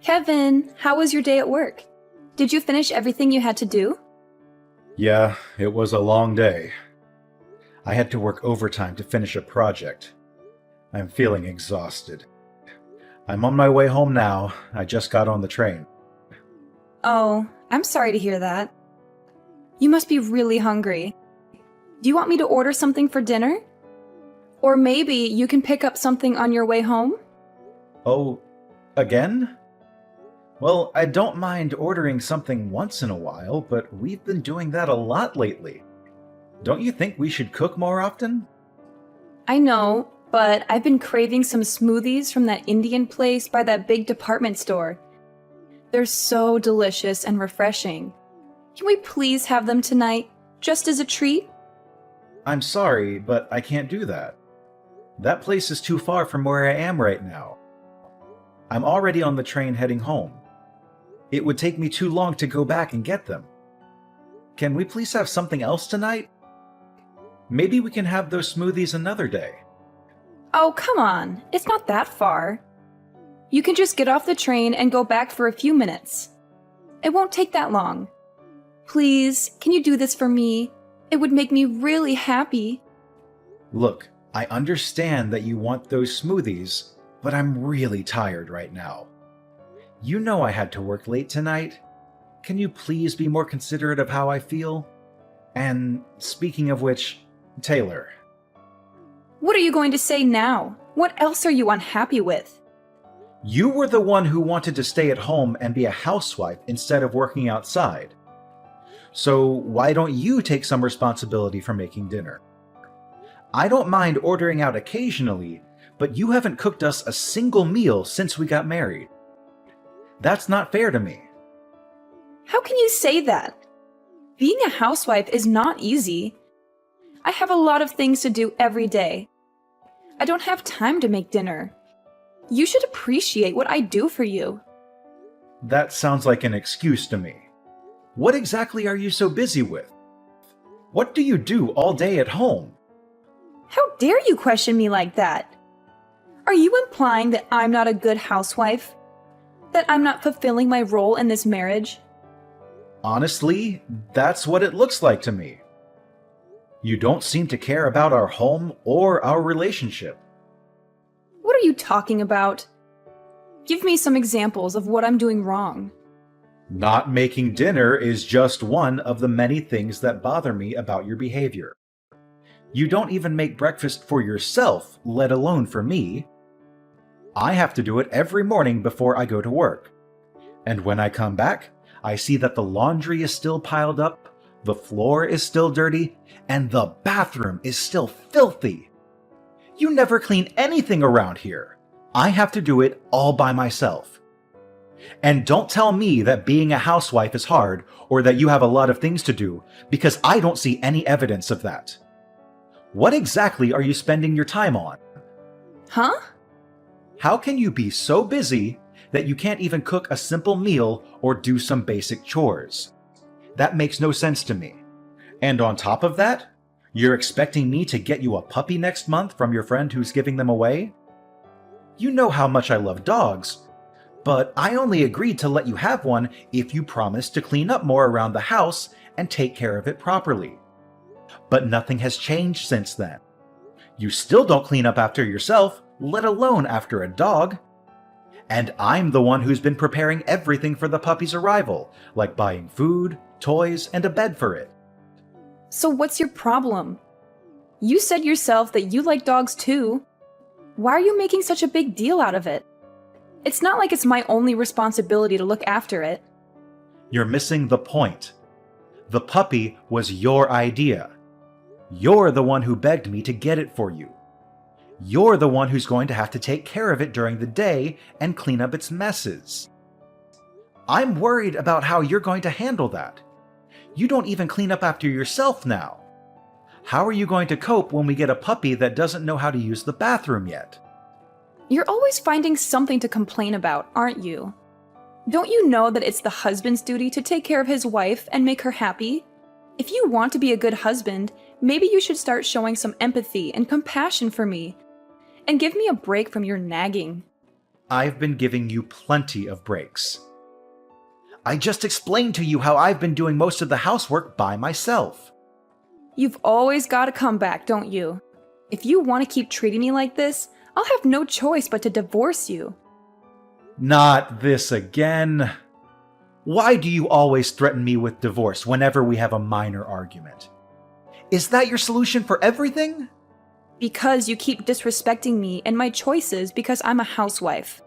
Kevin, how was your day at work? Did you finish everything you had to do? Yeah, it was a long day. I had to work overtime to finish a project. I'm feeling exhausted. I'm on my way home now. I just got on the train. Oh, I'm sorry to hear that. You must be really hungry. Do you want me to order something for dinner? Or maybe you can pick up something on your way home? Oh, again? Well, I don't mind ordering something once in a while, but we've been doing that a lot lately. Don't you think we should cook more often? I know, but I've been craving some smoothies from that Indian place by that big department store. They're so delicious and refreshing. Can we please have them tonight, just as a treat? I'm sorry, but I can't do that. That place is too far from where I am right now. I'm already on the train heading home. It would take me too long to go back and get them. Can we please have something else tonight? Maybe we can have those smoothies another day. Oh, come on. It's not that far. You can just get off the train and go back for a few minutes. It won't take that long. Please, can you do this for me? It would make me really happy. Look, I understand that you want those smoothies, but I'm really tired right now. You know I had to work late tonight. Can you please be more considerate of how I feel? And speaking of which, Taylor. What are you going to say now? What else are you unhappy with? You were the one who wanted to stay at home and be a housewife instead of working outside. So why don't you take some responsibility for making dinner? I don't mind ordering out occasionally, but you haven't cooked us a single meal since we got married. That's not fair to me. How can you say that? Being a housewife is not easy. I have a lot of things to do every day. I don't have time to make dinner. You should appreciate what I do for you. That sounds like an excuse to me. What exactly are you so busy with? What do you do all day at home? How dare you question me like that? Are you implying that I'm not a good housewife? That I'm not fulfilling my role in this marriage? Honestly, that's what it looks like to me. You don't seem to care about our home or our relationship. What are you talking about? Give me some examples of what I'm doing wrong. Not making dinner is just one of the many things that bother me about your behavior. You don't even make breakfast for yourself, let alone for me. I have to do it every morning before I go to work. And when I come back, I see that the laundry is still piled up, the floor is still dirty, and the bathroom is still filthy. You never clean anything around here. I have to do it all by myself. And don't tell me that being a housewife is hard or that you have a lot of things to do, because I don't see any evidence of that. What exactly are you spending your time on? Huh? How can you be so busy that you can't even cook a simple meal or do some basic chores? That makes no sense to me. And on top of that, you're expecting me to get you a puppy next month from your friend who's giving them away? You know how much I love dogs, but I only agreed to let you have one if you promised to clean up more around the house and take care of it properly. But nothing has changed since then. You still don't clean up after yourself, let alone after a dog. And I'm the one who's been preparing everything for the puppy's arrival, like buying food, toys, and a bed for it. So what's your problem? You said yourself that you like dogs too. Why are you making such a big deal out of it? It's not like it's my only responsibility to look after it. You're missing the point. The puppy was your idea. You're the one who begged me to get it for you. You're the one who's going to have to take care of it during the day and clean up its messes. I'm worried about how you're going to handle that. You don't even clean up after yourself now. How are you going to cope when we get a puppy that doesn't know how to use the bathroom yet? You're always finding something to complain about, aren't you? Don't you know that it's the husband's duty to take care of his wife and make her happy? If you want to be a good husband, maybe you should start showing some empathy and compassion for me, and give me a break from your nagging. I've been giving you plenty of breaks. I just explained to you how I've been doing most of the housework by myself. You've always got a comeback, don't you? If you want to keep treating me like this, I'll have no choice but to divorce you. Not this again. Why do you always threaten me with divorce whenever we have a minor argument? Is that your solution for everything? Because you keep disrespecting me and my choices because I'm a housewife.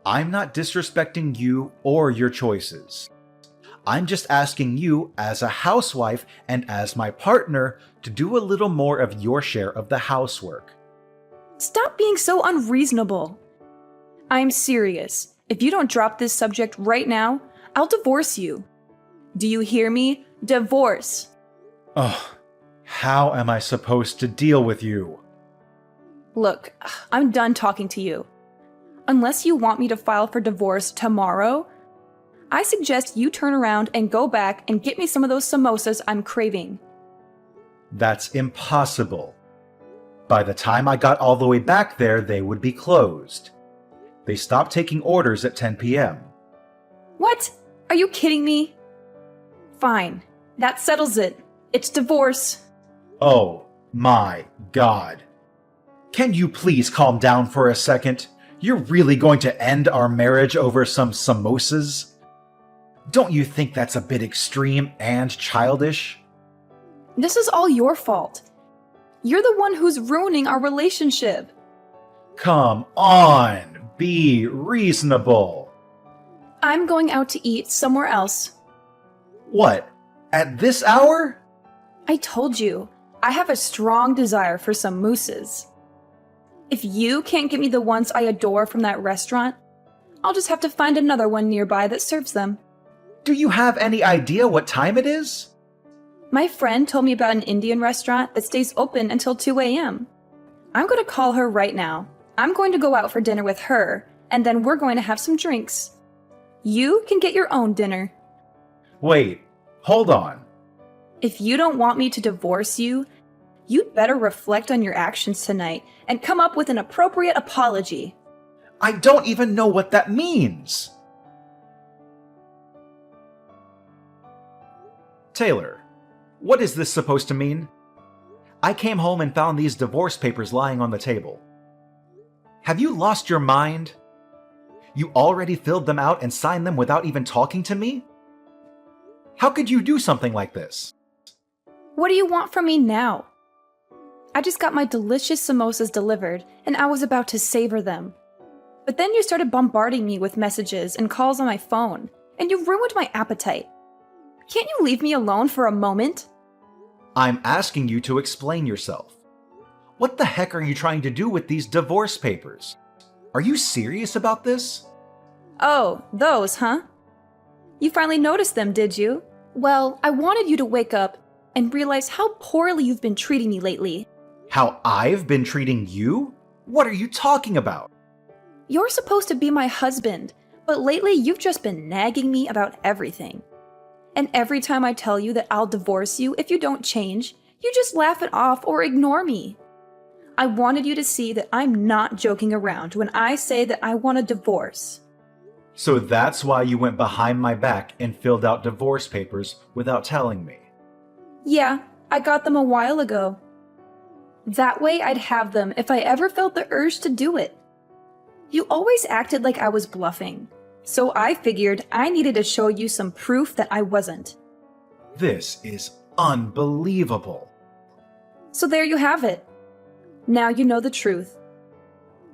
I'm not disrespecting you or your choices. I'm just asking you, as a housewife and as my partner, to do a little more of your share of the housework. Stop being so unreasonable. I'm serious. If you don't drop this subject right now, I'll divorce you. Do you hear me? Divorce. Ugh, how am I supposed to deal with you? Look, I'm done talking to you. Unless you want me to file for divorce tomorrow, I suggest you turn around and go back and get me some of those samosas I'm craving. That's impossible. By the time I got all the way back there, they would be closed. They stopped taking orders at 10 p.m. What? Are you kidding me? Fine. That settles it. It's divorce. Oh my God. Can you please calm down for a second? You're really going to end our marriage over some samosas? Don't you think that's a bit extreme and childish? This is all your fault. You're the one who's ruining our relationship. Come on, be reasonable. I'm going out to eat somewhere else. What? At this hour? I told you, I have a strong desire for some mousses. If you can't get me the ones I adore from that restaurant, I'll just have to find another one nearby that serves them. Do you have any idea what time it is? My friend told me about an Indian restaurant that stays open until 2 a.m. I'm going to call her right now. I'm going to go out for dinner with her, and then we're going to have some drinks. You can get your own dinner. Wait, hold on. If you don't want me to divorce you, you'd better reflect on your actions tonight and come up with an appropriate apology. I don't even know what that means. Taylor, what is this supposed to mean? I came home and found these divorce papers lying on the table. Have you lost your mind? You already filled them out and signed them without even talking to me? How could you do something like this? What do you want from me now? I just got my delicious samosas delivered, and I was about to savor them. But then you started bombarding me with messages and calls on my phone, and you ruined my appetite. Can't you leave me alone for a moment? I'm asking you to explain yourself. What the heck are you trying to do with these divorce papers? Are you serious about this? Oh, those, huh? You finally noticed them, did you? Well, I wanted you to wake up and realize how poorly you've been treating me lately. How I've been treating you? What are you talking about? You're supposed to be my husband, but lately you've just been nagging me about everything. And every time I tell you that I'll divorce you if you don't change, you just laugh it off or ignore me. I wanted you to see that I'm not joking around when I say that I want a divorce. So that's why you went behind my back and filled out divorce papers without telling me. Yeah, I got them a while ago. That way I'd have them if I ever felt the urge to do it. You always acted like I was bluffing, so I figured I needed to show you some proof that I wasn't. This is unbelievable. So there you have it. Now you know the truth.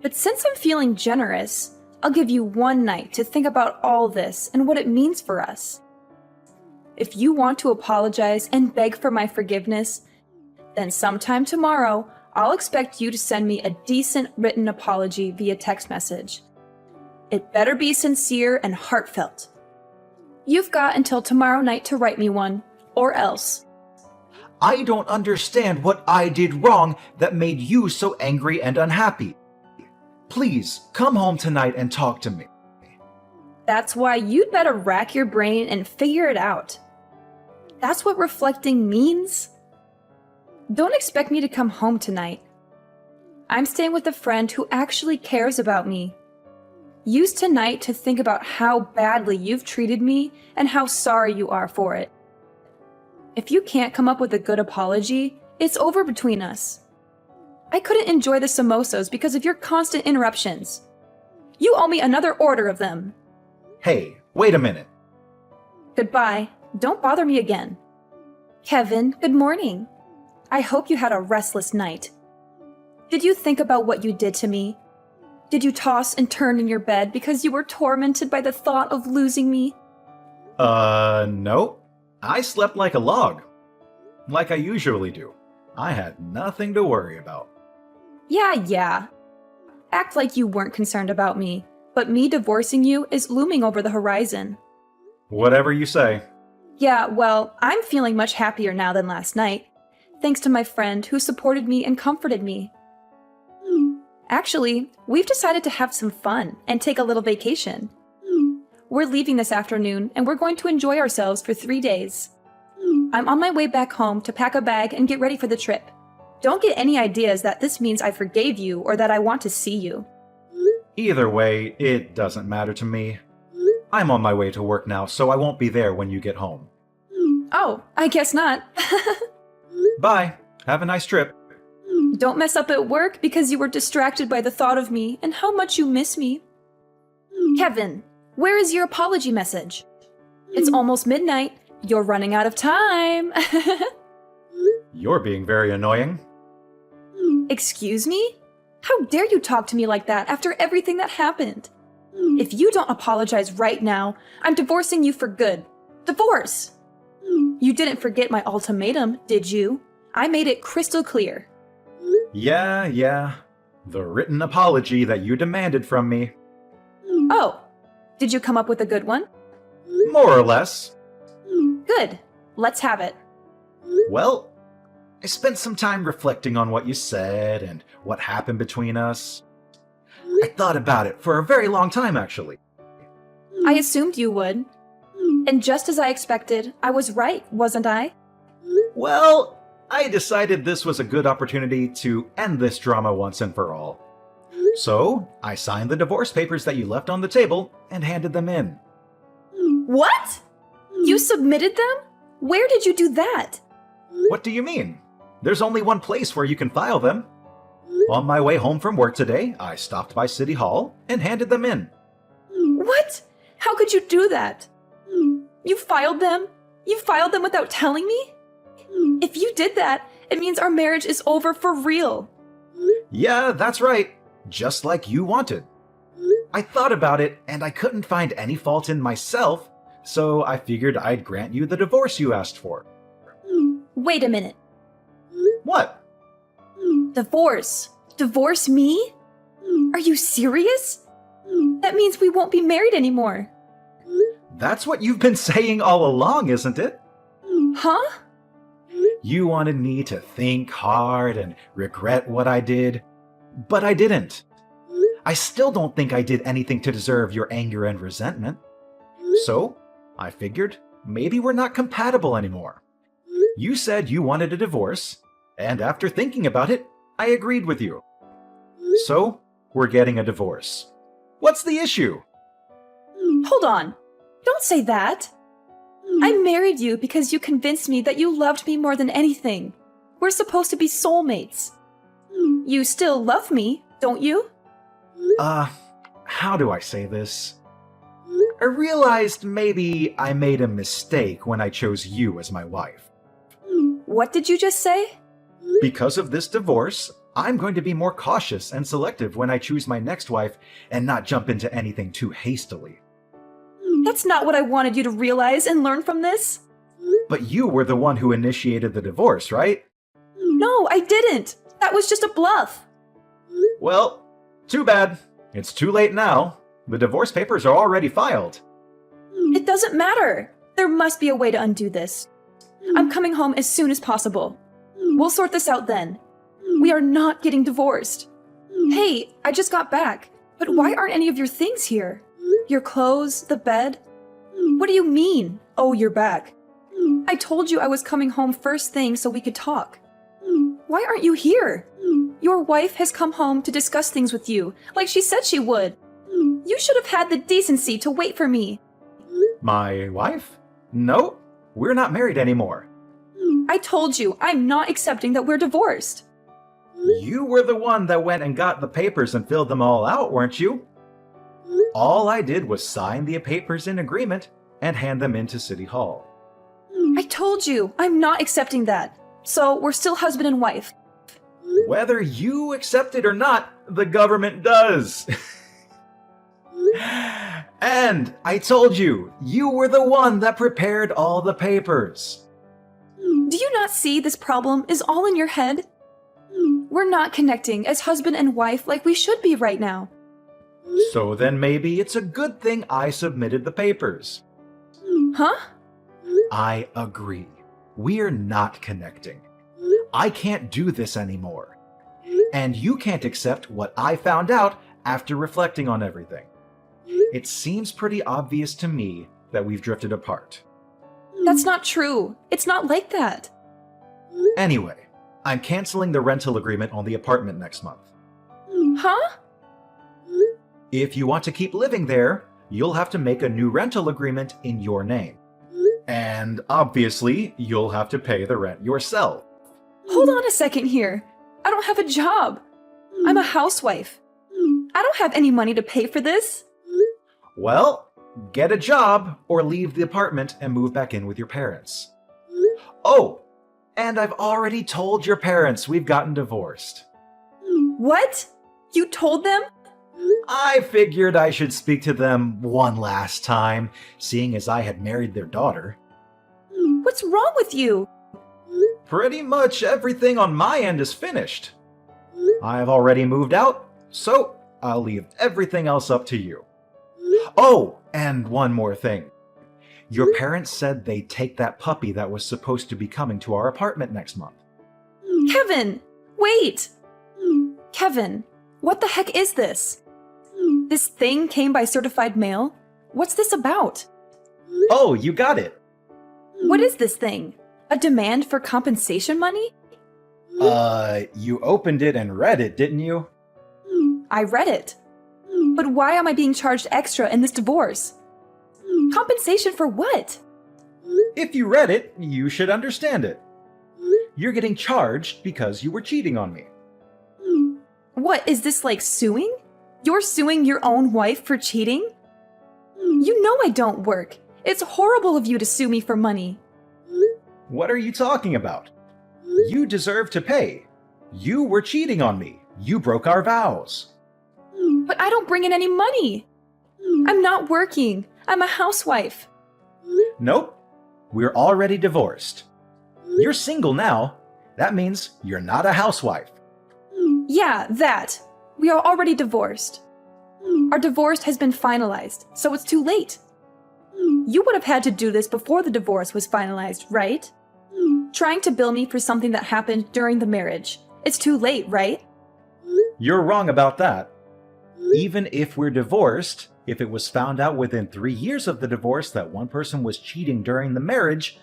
But since I'm feeling generous, I'll give you one night to think about all this and what it means for us. If you want to apologize and beg for my forgiveness, then sometime tomorrow, I'll expect you to send me a decent written apology via text message. It better be sincere and heartfelt. You've got until tomorrow night to write me one, or else. I don't understand what I did wrong that made you so angry and unhappy. Please, come home tonight and talk to me. That's why you'd better rack your brain and figure it out. That's what reflecting means. Don't expect me to come home tonight. I'm staying with a friend who actually cares about me. Use tonight to think about how badly you've treated me and how sorry you are for it. If you can't come up with a good apology, it's over between us. I couldn't enjoy the samosas because of your constant interruptions. You owe me another order of them. Hey, wait a minute. Goodbye. Don't bother me again. Kevin, good morning. I hope you had a restless night. Did you think about what you did to me? Did you toss and turn in your bed because you were tormented by the thought of losing me? No. I slept like a log. Like I usually do. I had nothing to worry about. Yeah. Act like you weren't concerned about me, but me divorcing you is looming over the horizon. Whatever you say. Yeah, well, I'm feeling much happier now than last night, thanks to my friend who supported me and comforted me. Actually, we've decided to have some fun and take a little vacation. We're leaving this afternoon and we're going to enjoy ourselves for 3 days. I'm on my way back home to pack a bag and get ready for the trip. Don't get any ideas that this means I forgave you or that I want to see you. Either way, it doesn't matter to me. I'm on my way to work now, so I won't be there when you get home. Oh, I guess not. Bye. Have a nice trip. Don't mess up at work because you were distracted by the thought of me and how much you miss me. Kevin, where is your apology message? It's almost midnight. You're running out of time. You're being very annoying. Excuse me? How dare you talk to me like that after everything that happened? If you don't apologize right now, I'm divorcing you for good. Divorce! You didn't forget my ultimatum, did you? I made it crystal clear. Yeah. The written apology that you demanded from me. Oh, did you come up with a good one? More or less. Good. Let's have it. Well, I spent some time reflecting on what you said and what happened between us. I thought about it for a very long time, actually. I assumed you would. And just as I expected, I was right, wasn't I? Well, I decided this was a good opportunity to end this drama once and for all. So, I signed the divorce papers that you left on the table and handed them in. What? You submitted them? Where did you do that? What do you mean? There's only one place where you can file them. On my way home from work today, I stopped by City Hall and handed them in. What? How could you do that? You filed them? You filed them without telling me? If you did that, it means our marriage is over for real. Yeah, that's right. Just like you wanted. I thought about it and I couldn't find any fault in myself, so I figured I'd grant you the divorce you asked for. Wait a minute. What? Divorce? Divorce me? Are you serious? That means we won't be married anymore. That's what you've been saying all along, isn't it? Huh? You wanted me to think hard and regret what I did, but I didn't. I still don't think I did anything to deserve your anger and resentment. So, I figured maybe we're not compatible anymore. You said you wanted a divorce, and after thinking about it, I agreed with you. So, we're getting a divorce. What's the issue? Hold on. Don't say that. I married you because you convinced me that you loved me more than anything. We're supposed to be soulmates. You still love me, don't you? How do I say this? I realized maybe I made a mistake when I chose you as my wife. What did you just say? Because of this divorce, I'm going to be more cautious and selective when I choose my next wife and not jump into anything too hastily. That's not what I wanted you to realize and learn from this. But you were the one who initiated the divorce, right? No, I didn't. That was just a bluff. Well, too bad. It's too late now. The divorce papers are already filed. It doesn't matter. There must be a way to undo this. I'm coming home as soon as possible. We'll sort this out then. We are not getting divorced. Hey, I just got back. But why aren't any of your things here? Your clothes, the bed? What do you mean, oh, you're back? I told you I was coming home first thing so we could talk. Why aren't you here? Your wife has come home to discuss things with you, like she said she would. You should have had the decency to wait for me. My wife? No, we're not married anymore. I told you, I'm not accepting that we're divorced. You were the one that went and got the papers and filled them all out, weren't you? All I did was sign the papers in agreement and hand them into City Hall. I told you, I'm not accepting that. So we're still husband and wife. Whether you accept it or not, the government does. And I told you, you were the one that prepared all the papers. Do you not see this problem is all in your head? We're not connecting as husband and wife like we should be right now. So then maybe it's a good thing I submitted the papers. Huh? I agree. We're not connecting. I can't do this anymore. And you can't accept what I found out after reflecting on everything. It seems pretty obvious to me that we've drifted apart. That's not true. It's not like that. Anyway, I'm canceling the rental agreement on the apartment next month. Huh? If you want to keep living there, you'll have to make a new rental agreement in your name. And obviously, you'll have to pay the rent yourself. Hold on a second here. I don't have a job. I'm a housewife. I don't have any money to pay for this. Well, get a job or leave the apartment and move back in with your parents. Oh, and I've already told your parents we've gotten divorced. What? You told them? I figured I should speak to them one last time, seeing as I had married their daughter. What's wrong with you? Pretty much everything on my end is finished. I've already moved out, so I'll leave everything else up to you. Oh, and one more thing. Your parents said they'd take that puppy that was supposed to be coming to our apartment next month. Kevin, wait! Kevin, what the heck is this? This thing came by certified mail? What's this about? Oh, you got it. What is this thing? A demand for compensation money? You opened it and read it, didn't you? I read it. But why am I being charged extra in this divorce? Compensation for what? If you read it, you should understand it. You're getting charged because you were cheating on me. What, is this like suing? You're suing your own wife for cheating? You know I don't work. It's horrible of you to sue me for money. What are you talking about? You deserve to pay. You were cheating on me. You broke our vows. But I don't bring in any money. I'm not working. I'm a housewife. Nope. We're already divorced. You're single now. That means you're not a housewife. Yeah, that. We are already divorced. Our divorce has been finalized, so it's too late. You would have had to do this before the divorce was finalized, right? Trying to bill me for something that happened during the marriage. It's too late, right? You're wrong about that. Even if we're divorced, if it was found out within 3 years of the divorce that one person was cheating during the marriage,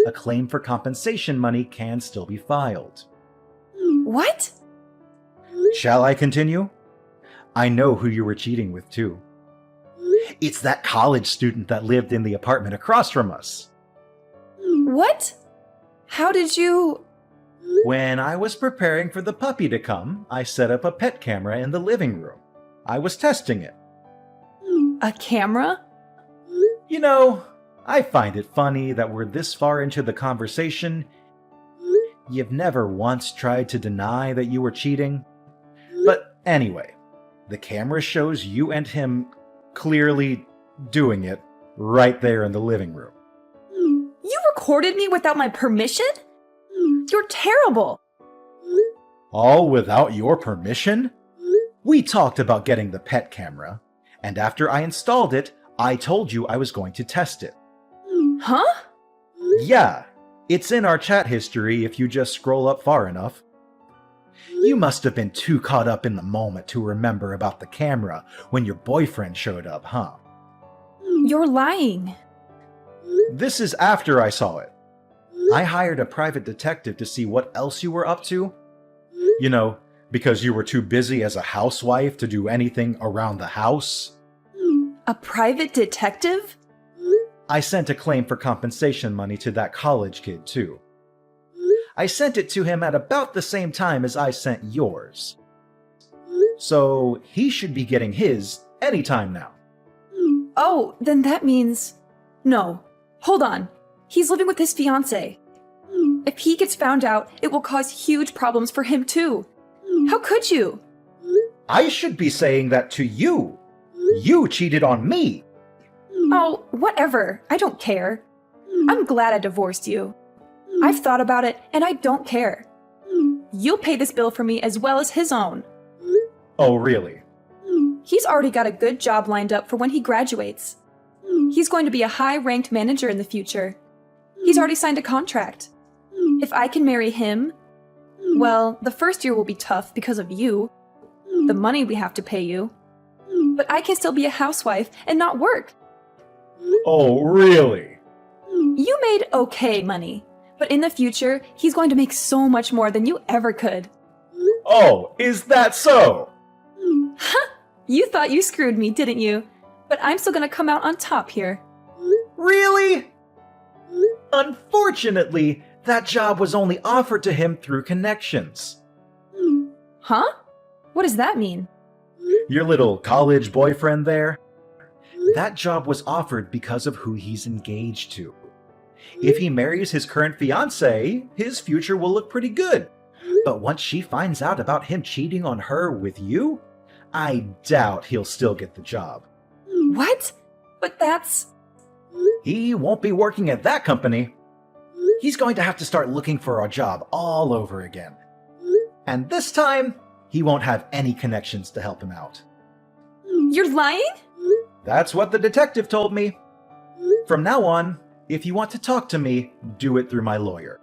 a claim for compensation money can still be filed. What? Shall I continue? I know who you were cheating with, too. It's that college student that lived in the apartment across from us. What? How did you... When I was preparing for the puppy to come, I set up a pet camera in the living room. I was testing it. A camera? You know, I find it funny that we're this far into the conversation. You've never once tried to deny that you were cheating. But anyway, the camera shows you and him clearly doing it right there in the living room. You recorded me without my permission? You're terrible. All without your permission? We talked about getting the pet camera, and after I installed it, I told you I was going to test it. Huh? Yeah, it's in our chat history if you just scroll up far enough. You must have been too caught up in the moment to remember about the camera when your boyfriend showed up, huh? You're lying. This is after I saw it. I hired a private detective to see what else you were up to. You know, because you were too busy as a housewife to do anything around the house. A private detective? I sent a claim for compensation money to that college kid, too. I sent it to him at about the same time as I sent yours. So he should be getting his anytime now. Oh, then that means... No. Hold on. He's living with his fiancée. If he gets found out, it will cause huge problems for him too. How could you? I should be saying that to you. You cheated on me. Oh, whatever. I don't care. I'm glad I divorced you. I've thought about it, and I don't care. You'll pay this bill for me as well as his own. Oh, really? He's already got a good job lined up for when he graduates. He's going to be a high-ranked manager in the future. He's already signed a contract. If I can marry him, well, the first year will be tough because of you. The money we have to pay you. But I can still be a housewife and not work. Oh, really? You made okay money, but in the future, he's going to make so much more than you ever could. Oh, is that so? Ha! You thought you screwed me, didn't you? But I'm still gonna come out on top here. Really? Unfortunately, that job was only offered to him through connections. Huh? What does that mean? Your little college boyfriend there? That job was offered because of who he's engaged to. If he marries his current fiancée, his future will look pretty good. But once she finds out about him cheating on her with you, I doubt he'll still get the job. What? But that's... He won't be working at that company. He's going to have to start looking for a job all over again. And this time, he won't have any connections to help him out. You're lying? That's what the detective told me. From now on, if you want to talk to me, do it through my lawyer.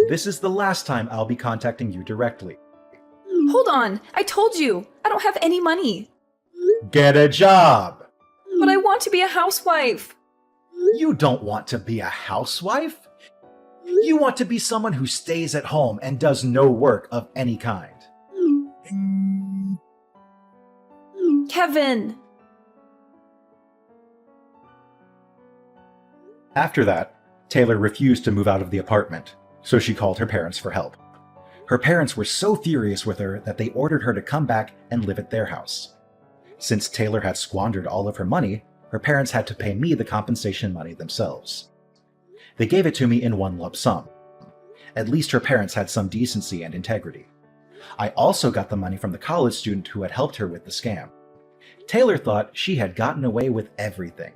This is the last time I'll be contacting you directly. Hold on, I told you, I don't have any money. Get a job! But I want to be a housewife. You don't want to be a housewife? You want to be someone who stays at home and does no work of any kind. Kevin! After that, Taylor refused to move out of the apartment, so she called her parents for help. Her parents were so furious with her that they ordered her to come back and live at their house. Since Taylor had squandered all of her money, her parents had to pay me the compensation money themselves. They gave it to me in one lump sum. At least her parents had some decency and integrity. I also got the money from the college student who had helped her with the scam. Taylor thought she had gotten away with everything.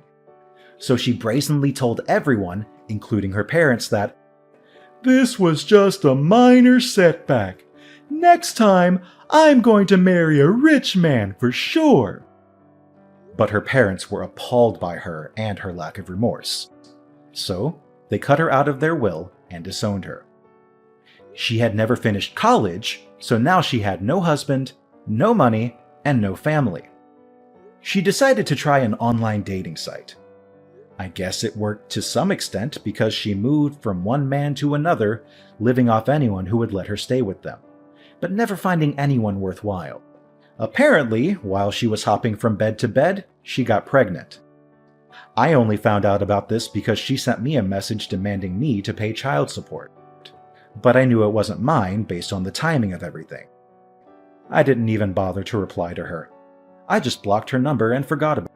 So she brazenly told everyone, including her parents, that this was just a minor setback. Next time, I'm going to marry a rich man for sure. But her parents were appalled by her and her lack of remorse. So, they cut her out of their will and disowned her. She had never finished college, so now she had no husband, no money, and no family. She decided to try an online dating site. I guess it worked to some extent because she moved from one man to another, living off anyone who would let her stay with them, but never finding anyone worthwhile. Apparently, while she was hopping from bed to bed, she got pregnant. I only found out about this because she sent me a message demanding me to pay child support. But I knew it wasn't mine based on the timing of everything. I didn't even bother to reply to her. I just blocked her number and forgot about it.